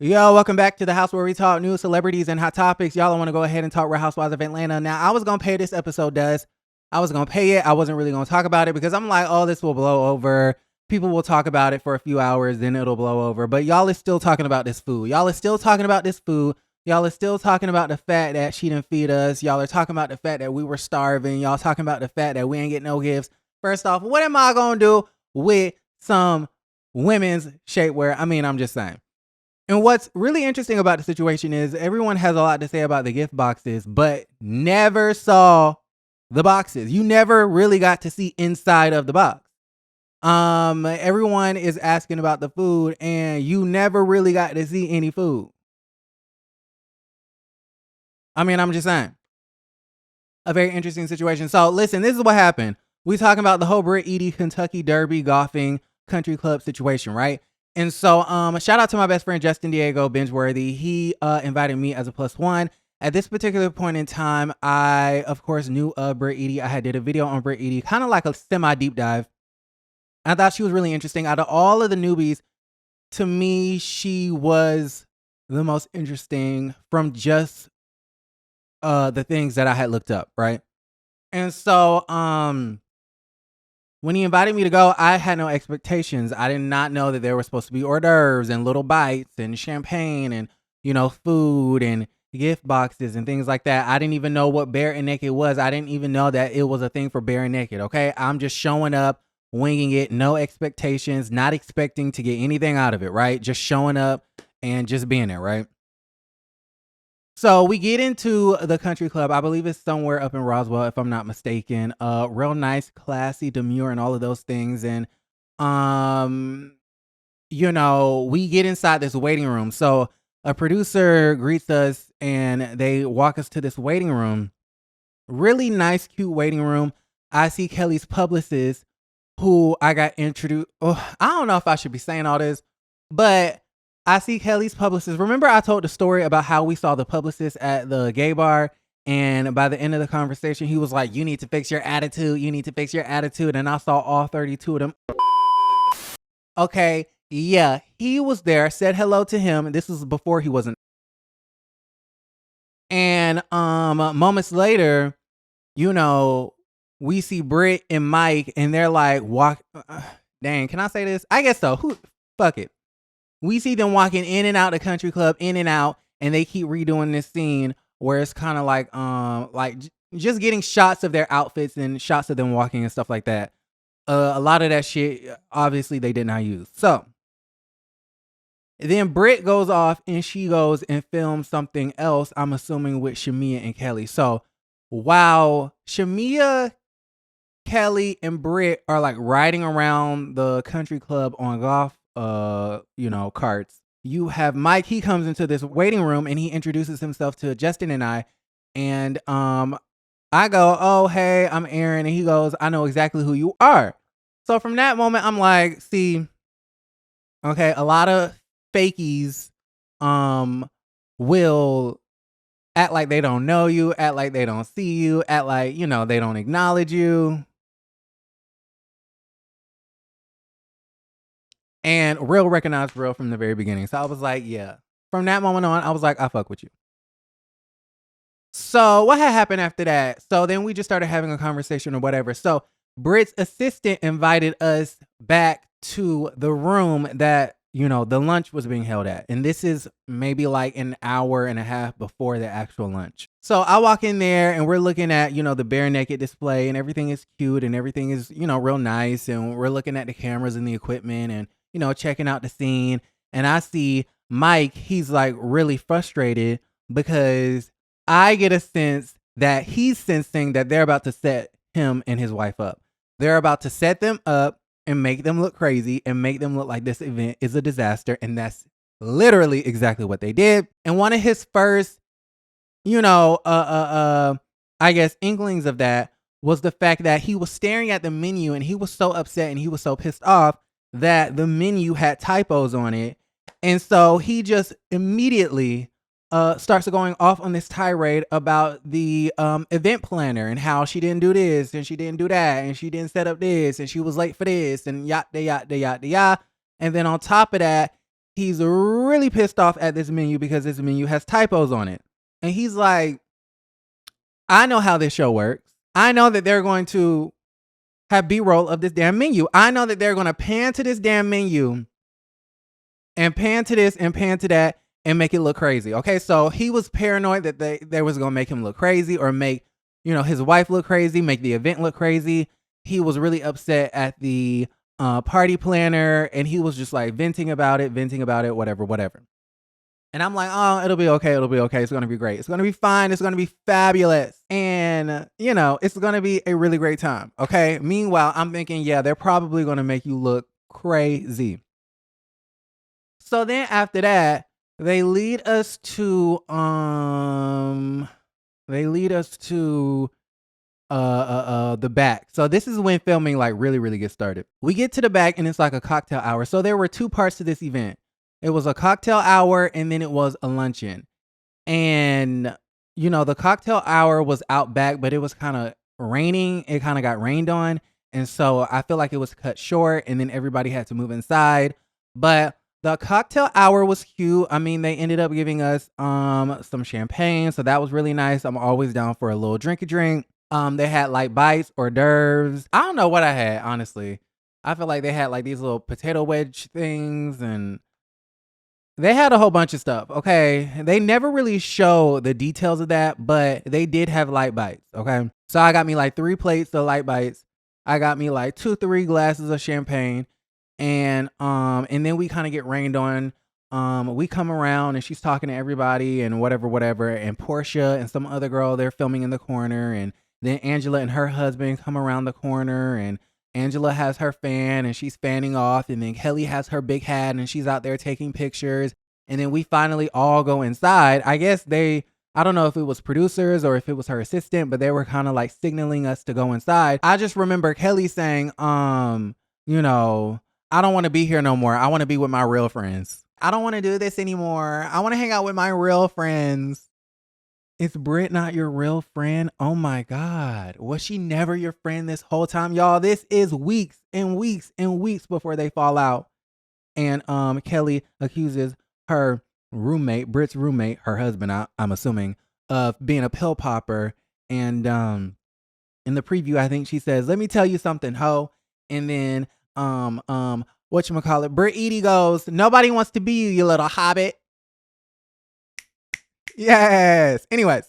Yo, welcome back to the house where we talk news, celebrities, and hot topics. Y'all, I want to go ahead and talk Real Housewives of Atlanta. Now, I was going to pay this episode does. I was going to pay it. I wasn't really going to talk about it because I'm like, oh, this will blow over. People will talk about it for a few hours, then it'll blow over. But y'all is still talking about this food. Y'all is still talking about this food. Y'all is still talking about the fact that she didn't feed us. Y'all are talking about the fact that we were starving. Y'all talking about the fact that we ain't get no gifts. First off, what am I going to do with some women's shapewear? I mean, I'm just saying. And what's really interesting about the situation is everyone has a lot to say about the gift boxes, but never saw the boxes. You never really got to see inside of the box. Everyone is asking about the food, and you never really got to see any food. I mean, I'm just saying. A very interesting situation. So listen, this is what happened. We talking about the whole Brit Eady Kentucky Derby golfing country club situation, right? And so shout out to my best friend Justin Diego Bingeworthy. He invited me as a +1. At this particular point in time, I of course knew Brit Eady. I had did a video on Brit Eady, kind of like a semi deep dive. I thought she was really interesting. Out of all of the newbies, to me, she was the most interesting from just the things that I had looked up, right? And so when he invited me to go, I had no expectations. I did not know that there were supposed to be hors d'oeuvres and little bites and champagne and, food and gift boxes and things like that. I didn't even know what Bare and Naked was. I didn't even know that it was a thing for Bare and Naked, okay? I'm just showing up, winging it, no expectations, not expecting to get anything out of it, right? Just showing up and just being there, right? So we get into the country club. I believe it's somewhere up in Roswell, if I'm not mistaken. Real nice, classy, demure, and all of those things. And we get inside this waiting room. So a producer greets us and they walk us to this waiting room. Really nice, cute waiting room. I see Kelly's publicist, who I got introduced. Oh, I don't know if I should be saying all this, but I see Kelly's publicist. Remember I told the story about how we saw the publicist at the gay bar, and by the end of the conversation, he was like, you need to fix your attitude. You need to fix your attitude. And I saw all 32 of them. Okay, yeah, he was there, said hello to him. This was before he wasn't. And moments later, we see Brit and Mike, and they're like, dang, can I say this? I guess so. Fuck it. We see them walking in and out the country club, in and out, and they keep redoing this scene where it's kind of like just getting shots of their outfits and shots of them walking and stuff like that. A lot of that shit, obviously, they did not use. So then Brit goes off and she goes and films something else, I'm assuming with Shamia and Kelly. So while Shamia, Kelly, and Brit are like riding around the country club on golf carts, you have Mike. He comes into this waiting room and he introduces himself to Justin and I. And I go, oh, hey, I'm Aaron. And he goes, I know exactly who you are. So from that moment, I'm like, see, okay, a lot of fakies will act like they don't know you, act like they don't see you, act like, they don't acknowledge you. And real recognized real from the very beginning. So I was like, yeah. From that moment on, I was like, I fuck with you. So what had happened after that? So then we just started having a conversation or whatever. So Brit's assistant invited us back to the room that, the lunch was being held at. And this is maybe like an hour and a half before the actual lunch. So I walk in there and we're looking at, the bare naked display, and everything is cute and everything is, real nice. And we're looking at the cameras and the equipment and, checking out the scene. And I see Mike, he's like really frustrated because I get a sense that he's sensing that they're about to set him and his wife up. They're about to set them up and make them look crazy and make them look like this event is a disaster. And that's literally exactly what they did. And one of his first, I guess inklings of that was the fact that he was staring at the menu and he was so upset and he was so pissed off that the menu had typos on it. And so he just immediately starts going off on this tirade about the event planner and how she didn't do this and she didn't do that and she didn't set up this and she was late for this and yada yada yada yada. And then on top of that, he's really pissed off at this menu because this menu has typos on it. And he's like, I know how this show works. I know that they're going to have B-roll of this damn menu. I know that they're going to pan to this damn menu and pan to this and pan to that and make it look crazy. Okay, so he was paranoid that they was going to make him look crazy or make, his wife look crazy, make the event look crazy. He was really upset at the party planner, and he was just like venting about it, whatever. And I'm like, oh, it'll be okay. It's going to be great. It's going to be fine. It's going to be fabulous. And, it's going to be a really great time. Okay. Meanwhile, I'm thinking, yeah, they're probably going to make you look crazy. So then after that, they lead us to the back. So this is when filming like really, really gets started. We get to the back and it's like a cocktail hour. So there were two parts to this event. It was a cocktail hour and then it was a luncheon. And, the cocktail hour was out back, but it was kind of raining. It kind of got rained on. And so I feel like it was cut short and then everybody had to move inside. But the cocktail hour was cute. I mean, they ended up giving us some champagne. So that was really nice. I'm always down for a little drinky drink. They had like bites, hors d'oeuvres. I don't know what I had, honestly. I feel like they had like these little potato wedge things and they had a whole bunch of stuff, okay? They never really show the details of that, but they did have light bites, okay? So I got me like 3 plates of light bites. I got me like 2-3 glasses of champagne. And then we kind of get rained on. We come around and she's talking to everybody and whatever. And Portia and some other girl, they're filming in the corner. And then Angela and her husband come around the corner and Angela has her fan and she's fanning off. And then Kelly has her big hat and she's out there taking pictures. And then we finally all go inside. I guess I don't know if it was producers or if it was her assistant, but they were kind of like signaling us to go inside. I just remember Kelly saying, I don't want to be here no more. I want to be with my real friends. I don't want to do this anymore. I want to hang out with my real friends. Is Brit not your real friend? Oh my God. Was she never your friend this whole time? Y'all, this is weeks and weeks and weeks before they fall out. And Kelly accuses her roommate, Brit's roommate, her husband, I'm assuming, of being a pill popper. And in the preview, I think she says, "Let me tell you something, ho." And then whatchamacallit, Brit Eady goes, "Nobody wants to be you little hobbit." Yes. Anyways.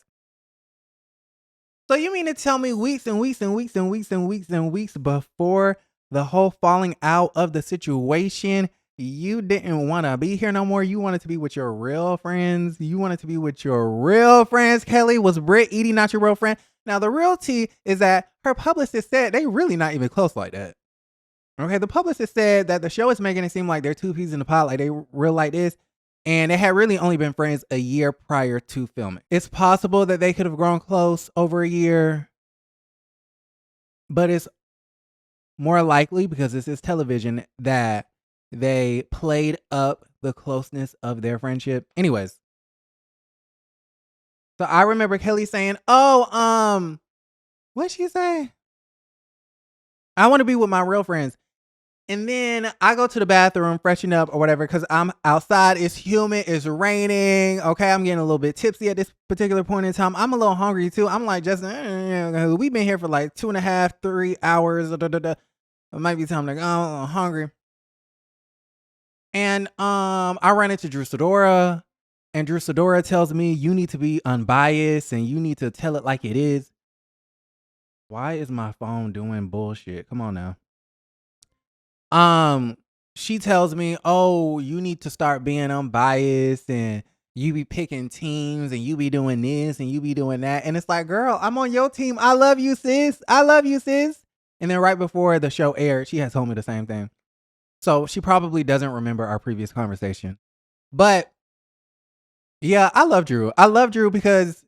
So you mean to tell me weeks and weeks and weeks and weeks and weeks and weeks before the whole falling out of the situation, you didn't want to be here no more? You wanted to be with your real friends? Kelly? Was Brit Eady not your real friend? Now, the real tea is that her publicist said they really not even close like that. Okay, the publicist said that the show is making it seem like they're two peas in the pot, like they real like this. And they had really only been friends a year prior to filming. It's possible that they could have grown close over a year, but it's more likely, because this is television, that they played up the closeness of their friendship. Anyways. So I remember Kelly saying, what'd she say? I want to be with my real friends. And then I go to the bathroom, freshen up or whatever, because I'm outside. It's humid. It's raining. Okay, I'm getting a little bit tipsy at this particular point in time. I'm a little hungry too. I'm like, Justin, we've been here for like 2.5, 3 hours. It might be time to go. I'm a little hungry. And I ran into Drew Sidora, and Drew Sidora tells me, you need to be unbiased and you need to tell it like it is. Why is my phone doing bullshit? Come on now. She tells me, oh, you need to start being unbiased and you be picking teams and you be doing this and you be doing that. And it's like, girl, I'm on your team. I love you, sis. And then right before the show aired, she has told me the same thing. So she probably doesn't remember our previous conversation. But yeah, I love Drew. Because,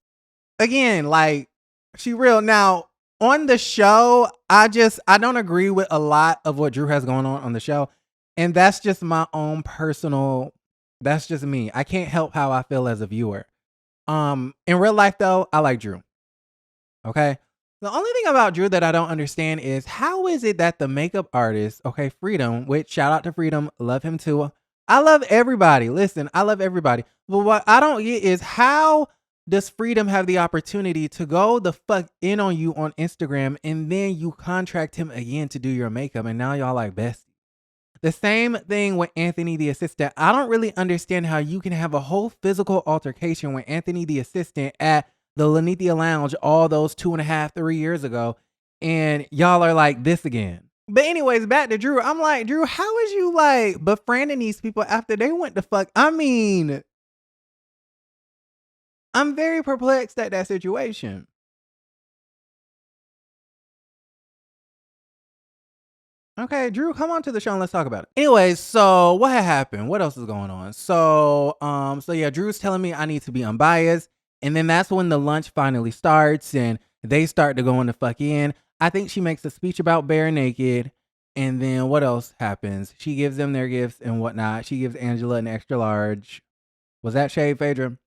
again, like, she real. Now, on the show, I don't agree with a lot of what Drew has going on the show. And that's just my own personal, that's just me. I can't help how I feel as a viewer. In real life though, I like Drew. Okay. The only thing about Drew that I don't understand is how is it that the makeup artist, okay, Freedom, which shout out to Freedom, love him too. I love everybody. Listen, I love everybody. But what I don't get is how does Freedom have the opportunity to go the fuck in on you on Instagram and then you contract him again to do your makeup and now y'all like besties? The same thing with Anthony the assistant. I don't really understand how you can have a whole physical altercation with Anthony the assistant at the Lanithia Lounge all those 2.5, 3 years ago, and y'all are like this again. But anyways, back to Drew. I'm like, Drew, how is you like befriending these people after they went to fuck? I mean, I'm very perplexed at that situation. Okay, Drew, come on to the show and let's talk about it. Anyways, so what had happened? What else is going on? So yeah, Drew's telling me I need to be unbiased, and then that's when the lunch finally starts, and they start to go in the fuck in. I think she makes a speech about bare naked, and then what else happens? She gives them their gifts and whatnot. She gives Angela an extra large. Was that shade, Phaedra?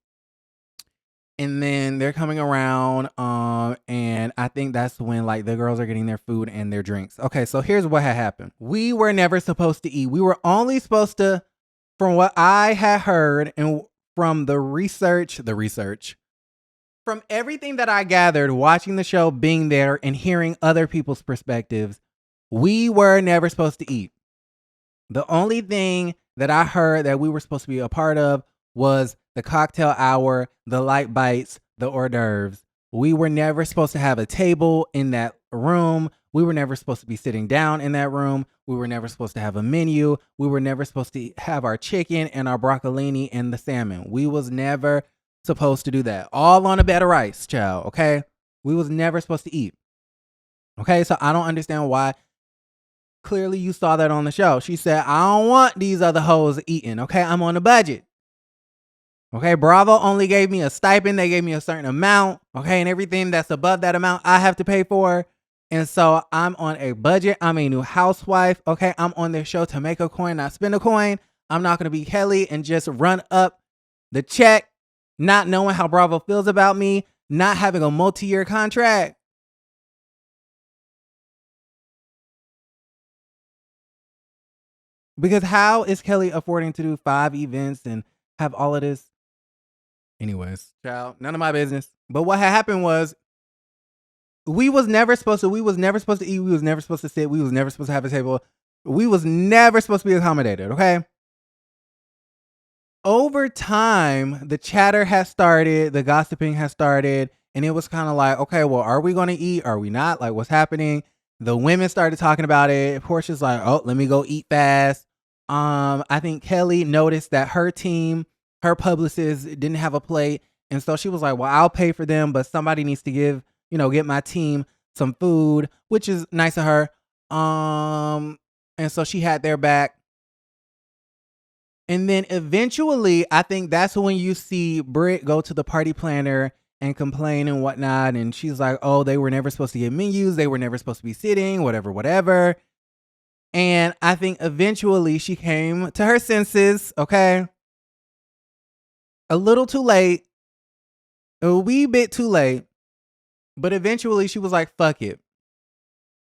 And then they're coming around, and I think that's when like the girls are getting their food and their drinks. Okay, so here's what had happened. We were never supposed to eat. We were only supposed to, from what I had heard and from the research, from everything that I gathered watching the show, being there and hearing other people's perspectives, we were never supposed to eat. The only thing that I heard that we were supposed to be a part of was the cocktail hour, the light bites, the hors d'oeuvres. We were never supposed to have a table in that room. We were never supposed to be sitting down in that room. We were never supposed to have a menu. We were never supposed to have our chicken and our broccolini and the salmon. We was never supposed to do that. All on a bed of rice, child, okay? We was never supposed to eat. Okay, so I don't understand why. Clearly you saw that on the show. She said, I don't want these other hoes eating, okay? I'm on a budget. Okay, Bravo only gave me a stipend. They gave me a certain amount, okay? And everything that's above that amount, I have to pay for. And so I'm on a budget. I'm a new housewife, okay? I'm on this show to make a coin, not spend a coin. I'm not going to be Kelly and just run up the check, not knowing how Bravo feels about me, not having a multi-year contract. Because how is Kelly affording to do 5 events and have all of this? Anyways, child, none of my business. But what had happened was we was never supposed to eat. We was never supposed to sit. We was never supposed to have a table. We was never supposed to be accommodated, okay? Over time, the chatter has started, the gossiping has started, and it was kind of like, okay, well, are we going to eat? Are we not? Like, what's happening? The women started talking about it. Portia's like, oh, let me go eat fast. I think Kelly noticed that her team, her publicist didn't have a plate. And so she was like, well, I'll pay for them, but somebody needs to get my team some food, which is nice of her. And so she had their back. And then eventually, I think that's when you see Brit go to the party planner and complain and whatnot. And she's like, oh, they were never supposed to get menus. They were never supposed to be sitting, whatever. And I think eventually she came to her senses, okay? A little too late, a wee bit too late, but eventually she was like, fuck it.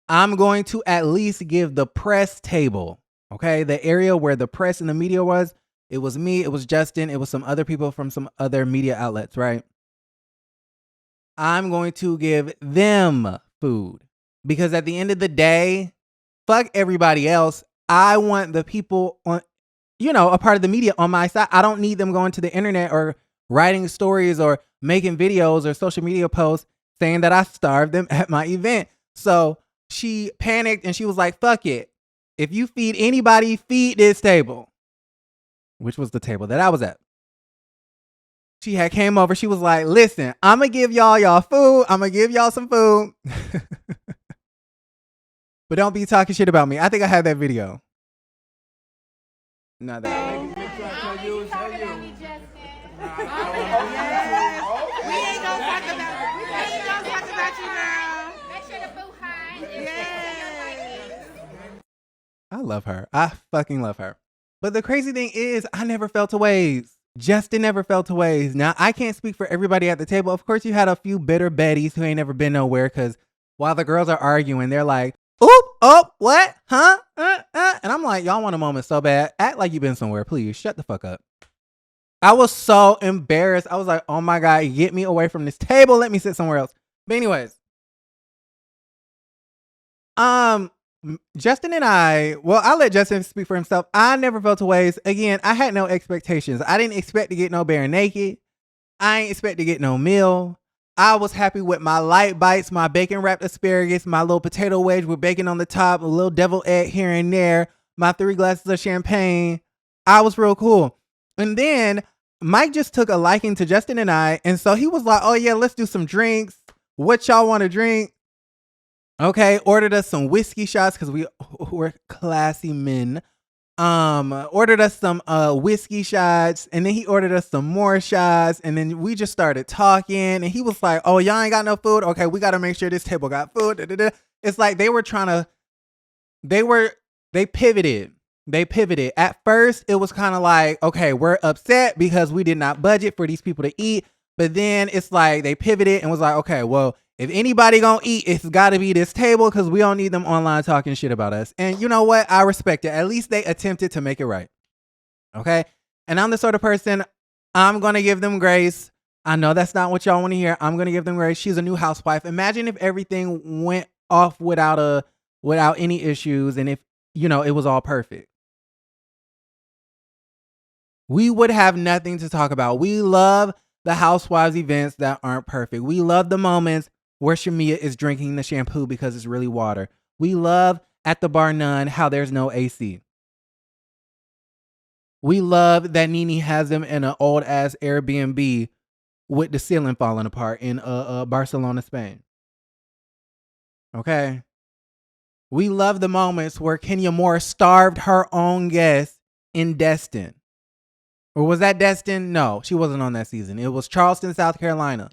I'm going to at least give the press table, okay? The area where the press and the media was, it was me, it was Justin, it was some other people from some other media outlets, right? I'm going to give them food because at the end of the day, fuck everybody else. I want the people on, a part of the media on my side. I don't need them going to the internet or writing stories or making videos or social media posts saying that I starved them at my event. So she panicked and she was like, fuck it. If you feed anybody, feed this table, which was the table that I was at. She had came over. She was like, listen, I'm going to give y'all food. I'm going to give y'all some food. But don't be talking shit about me. I think I had that video. Not that. We ain't gonna talk about you, girl. Make sure the boo high. Yes. I love her. I fucking love her. But the crazy thing is, I never felt a ways. Justin never felt a ways. Now, I can't speak for everybody at the table. Of course, you had a few bitter Bettys who ain't never been nowhere because while the girls are arguing, they're like, oop, oh, what? Huh? And I'm like, y'all want a moment so bad. Act like you've been somewhere. Please shut the fuck up. I was so embarrassed. I was like, oh my God, get me away from this table. Let me sit somewhere else. But anyways, Justin and I'll let Justin speak for himself. I never felt a ways. Again, I had no expectations. I didn't expect to get no bare naked. I ain't expect to get no meal. I was happy with my light bites, my bacon wrapped asparagus, my little potato wedge with bacon on the top, a little devil egg here and there, my 3 glasses of champagne. I was real cool. And then Mike just took a liking to Justin and I. And so he was like, oh yeah, let's do some drinks. What y'all want to drink? Okay, ordered us some whiskey shots because we're classy men. Ordered us some whiskey shots, and then he ordered us some more shots, and then we just started talking, and he was like, oh, y'all ain't got no food? Okay, we got to make sure this table got food. It's like they pivoted. They pivoted. At first, it was kind of like, okay, we're upset because we did not budget for these people to eat. But then it's like they pivoted and was like, okay, well, if anybody gonna eat, it's got to be this table because we don't need them online talking shit about us. And you know what? I respect it. At least they attempted to make it right. Okay? And I'm the sort of person, I'm going to give them grace. I know that's not what y'all want to hear. I'm going to give them grace. She's a new housewife. Imagine if everything went off without any issues and if, it was all perfect. We would have nothing to talk about. We love the housewives events that aren't perfect. We love the moments where Shamia is drinking the shampoo because it's really water. We love at the bar none how there's no AC. We love that Nene has them in an old ass Airbnb with the ceiling falling apart in Barcelona, Spain. Okay. We love the moments where Kenya Moore starved her own guests in Destin. Or was that Destin? No, she wasn't on that season. It was Charleston, South Carolina.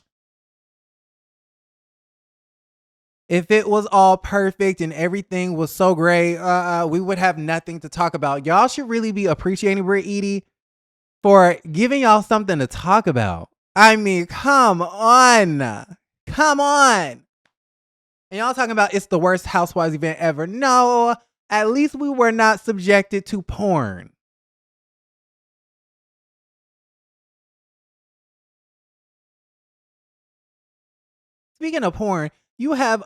If it was all perfect and everything was so great, we would have nothing to talk about. Y'all should really be appreciating Brit Eady for giving y'all something to talk about. I mean, come on. Come on. And y'all talking about it's the worst Housewives event ever. No, at least we were not subjected to porn. Speaking of porn, you have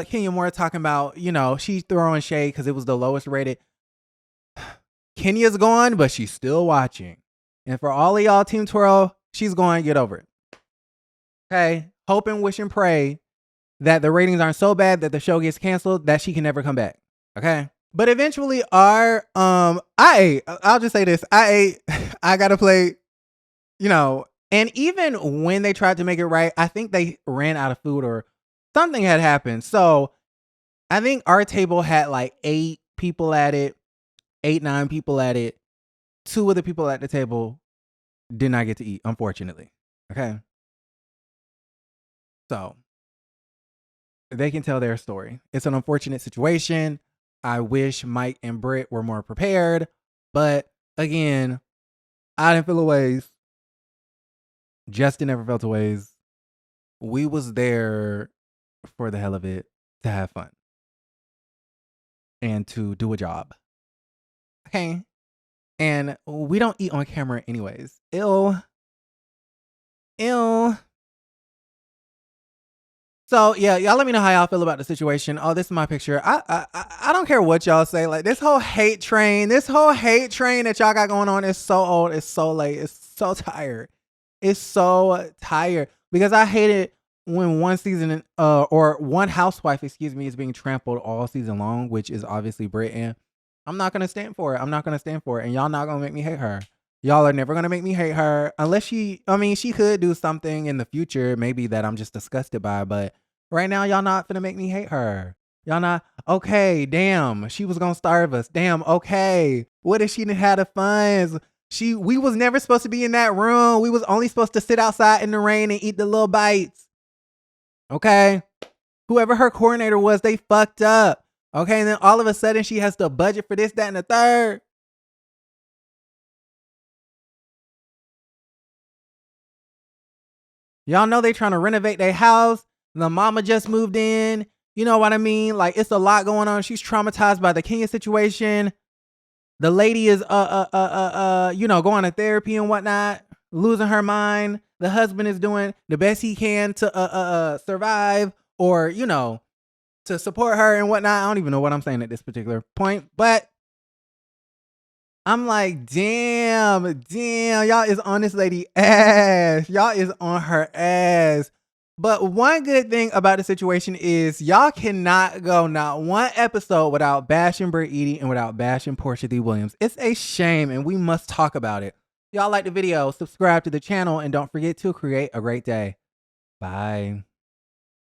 Kenya Moore talking about, she's throwing shade because it was the lowest rated. Kenya's gone, but she's still watching. And for all of y'all, Team Twirl, she's going to get over it. Okay? Hope and wish and pray that the ratings aren't so bad that the show gets canceled that she can never come back. Okay? But eventually I'll just say this. I got to play, and even when they tried to make it right, I think they ran out of food or something had happened. So I think our table had like 8 people at it, 9 people at it. 2 of the people at the table did not get to eat, unfortunately. Okay. So they can tell their story. It's an unfortunate situation. I wish Mike and Brit were more prepared. But again, I didn't feel a ways. Justin never felt a ways. We was there for the hell of it to have fun and to do a job. Okay. And we don't eat on camera anyways. Ew. So yeah, y'all let me know how y'all feel about the situation. Oh, this is my picture. I don't care what y'all say. Like this whole hate train that y'all got going on is so old. It's so late. It's so tired. It's so tired because I hate it when one season or one housewife, is being trampled all season long, which is obviously Brit. And I'm not gonna stand for it. And y'all not gonna make me hate her. Y'all are never gonna make me hate her unless she could do something in the future, maybe that I'm just disgusted by. But right now, y'all not gonna make me hate her. Y'all not, okay, damn, she was gonna starve us. Damn, okay. What if she didn't have the funds? We was never supposed to be in that room. We was only supposed to sit outside in the rain and eat the little bites. Okay. Whoever her coordinator was, they fucked up. Okay. And then all of a sudden she has to budget for this, that, and the third. Y'all know they trying to renovate their house. The mama just moved in. You know what I mean? Like, it's a lot going on. She's traumatized by the Kenya situation. The lady is going to therapy and whatnot, losing her mind. The husband is doing the best he can to survive, or to support her and whatnot. I don't even know what I'm saying at this particular point, but I'm like, damn, y'all is on this lady ass. Y'all is on her ass. But one good thing about the situation is y'all cannot go not one episode without bashing Brit Eady and without bashing Portia D. Williams. It's a shame, and we must talk about it. Y'all like the video, subscribe to the channel, and don't forget to create a great day. Bye.